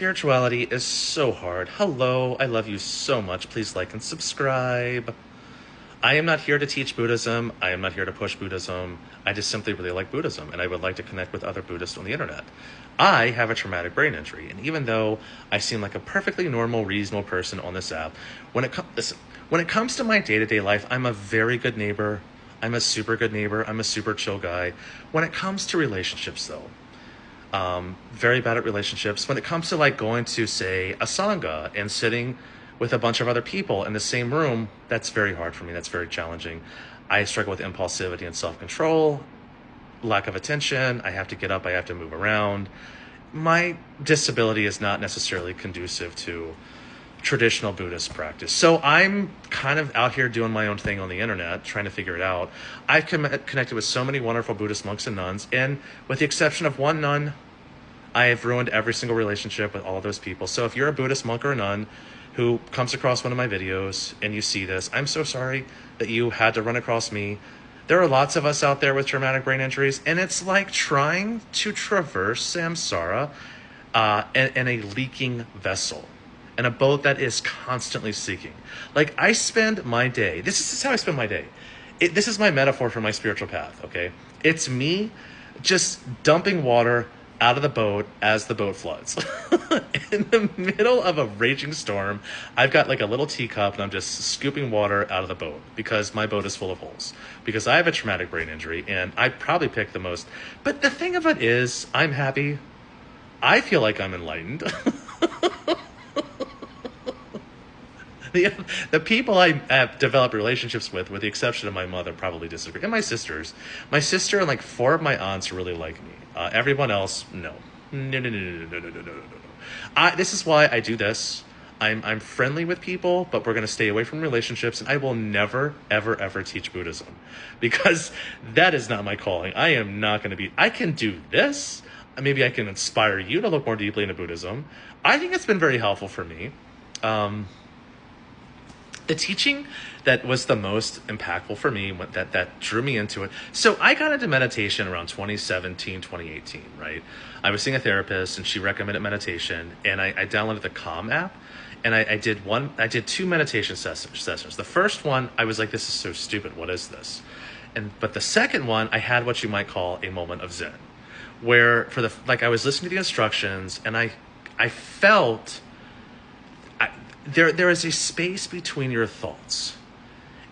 Spirituality is so hard. Hello, I love you so much. Please like and subscribe. I am not here to teach Buddhism. I am not here to push Buddhism. I just simply really like Buddhism, and I would like to connect with other Buddhists on the internet. I have a traumatic brain injury, and even though I seem like a perfectly normal, reasonable person on this app, when it comes to my day-to-day life, I'm a very good neighbor. I'm a super good neighbor. I'm a super chill guy. When it comes to relationships, though, very bad at relationships. When it comes to like going to, say, a sangha and sitting with a bunch of other people in the same room, that's very hard for me. That's very challenging. I struggle with impulsivity and self-control, lack of attention. I have to get up. I have to move around. My disability is not necessarily conducive to traditional Buddhist practice. So I'm kind of out here doing my own thing on the internet, trying to figure it out. I've connected with so many wonderful Buddhist monks and nuns, and with the exception of one nun, I have ruined every single relationship with all of those people. So if you're a Buddhist monk or a nun who comes across one of my videos and you see this, I'm so sorry that you had to run across me. There are lots of us out there with traumatic brain injuries, and it's like trying to traverse samsara in a leaking vessel, in a boat that is constantly seeking. Like, I spend my day, this is how I spend my day. This is my metaphor for my spiritual path, okay? It's me just dumping water out of the boat as the boat floods. In the middle of a raging storm, I've got like a little teacup and I'm just scooping water out of the boat because my boat is full of holes. Because I have a traumatic brain injury and I probably picked the most. But the thing of it is, I'm happy. I feel like I'm enlightened. The people I have developed relationships with the exception of my mother, probably disagree. And my sisters. My sister and like 4 of my aunts really like me. Everyone else, no. No. This is why I do this. I'm friendly with people, but we're going to stay away from relationships, and I will never, ever, ever teach Buddhism. Because that is not my calling. I am not going to be... I can do this. Maybe I can inspire you to look more deeply into Buddhism. I think it's been very helpful for me. The teaching that was the most impactful for me, that drew me into it. So I got into meditation around 2017, 2018, right? I was seeing a therapist and she recommended meditation, and I downloaded the Calm app, and I did 2 meditation sessions. The first one, I was like, this is so stupid. What is this? But the second one, I had what you might call a moment of Zen, where I was listening to the instructions and I felt... There is a space between your thoughts,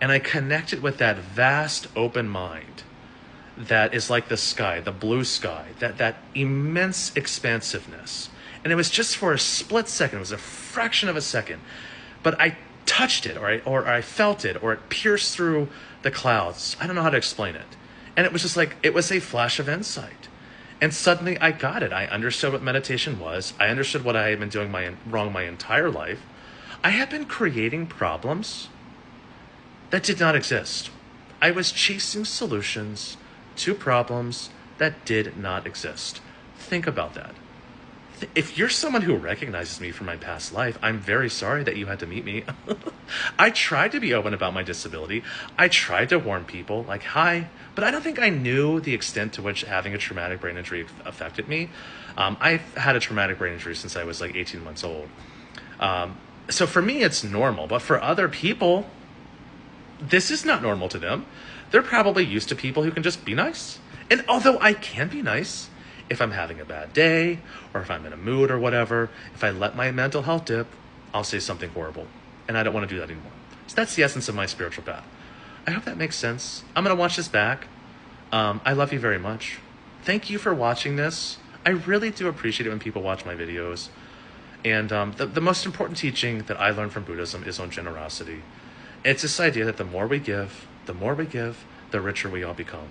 and I connected with that vast open mind that is like the sky, the blue sky, that immense expansiveness. And it was just for a split second, it was a fraction of a second, but I touched it, or I felt it, or it pierced through the clouds. I don't know how to explain it. And it was just like, it was a flash of insight. And suddenly I got it. I understood what meditation was. I understood what I had been doing wrong my entire life. I had been creating problems that did not exist. I was chasing solutions to problems that did not exist. Think about that. If you're someone who recognizes me from my past life, I'm very sorry that you had to meet me. I tried to be open about my disability. I tried to warn people, like, hi, but I don't think I knew the extent to which having a traumatic brain injury affected me. I've had a traumatic brain injury since I was like 18 months old. So for me, it's normal. But for other people, this is not normal to them. They're probably used to people who can just be nice. And although I can be nice, if I'm having a bad day, or if I'm in a mood or whatever, if I let my mental health dip, I'll say something horrible. And I don't want to do that anymore. So that's the essence of my spiritual path. I hope that makes sense. I'm going to watch this back. I love you very much. Thank you for watching this. I really do appreciate it when people watch my videos. And the most important teaching that I learned from Buddhism is on generosity. It's this idea that the more we give, the richer we all become.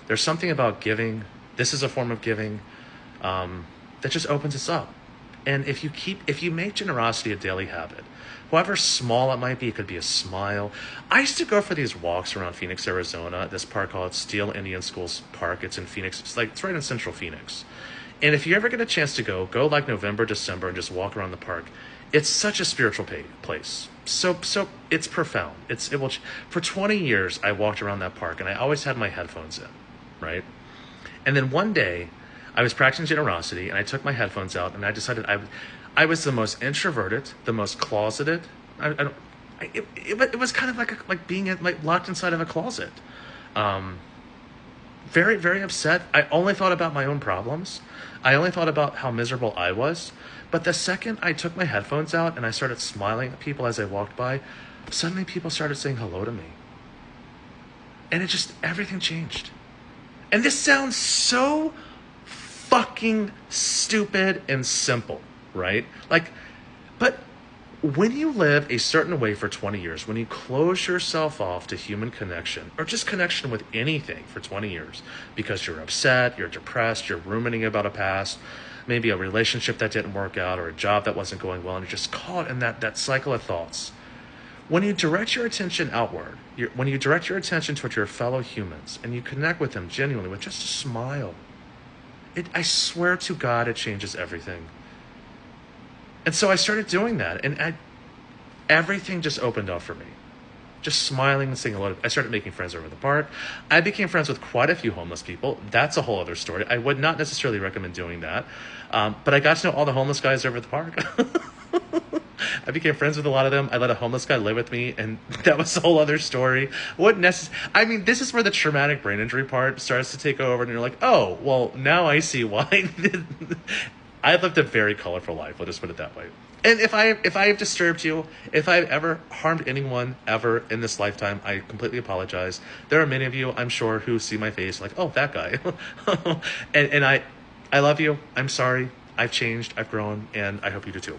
There's something about giving. This is a form of giving that just opens us up. And if you make generosity a daily habit, however small it might be, it could be a smile. I used to go for these walks around Phoenix, Arizona, this park called Steele Indian Schools Park. It's in Phoenix. It's right in central Phoenix. And if you ever get a chance to go like November, December, and just walk around the park. It's such a spiritual place. So it's profound. For 20 years, I walked around that park, and I always had my headphones in, right? And then one day, I was practicing generosity, and I took my headphones out, and I decided I was the most introverted, the most closeted. I don't. It was kind of like being like locked inside of a closet. Very, very upset. I only thought about my own problems. I only thought about how miserable I was. But the second I took my headphones out and I started smiling at people as I walked by, suddenly people started saying hello to me. And everything changed. And this sounds so fucking stupid and simple, right? But when you live a certain way for 20 years, when you close yourself off to human connection, or just connection with anything for 20 years, because you're upset, you're depressed, you're ruminating about a past, maybe a relationship that didn't work out, or a job that wasn't going well, and you're just caught in that cycle of thoughts. When you direct your attention outward, when you direct your attention toward your fellow humans, and you connect with them genuinely with just a smile, I swear to God, it changes everything. And so I started doing that, and everything just opened up for me. Just smiling and saying hello. I started making friends over the park. I became friends with quite a few homeless people. That's a whole other story. I would not necessarily recommend doing that. But I got to know all the homeless guys over at the park. I became friends with a lot of them. I let a homeless guy live with me, and that was a whole other story. This is where the traumatic brain injury part starts to take over, and you're like, oh, well, now I see why. I've lived a very colorful life. I'll just put it that way. And if I have disturbed you, if I've ever harmed anyone ever in this lifetime, I completely apologize. There are many of you, I'm sure, who see my face like, oh, that guy. and I love you. I'm sorry. I've changed. I've grown. And I hope you do too.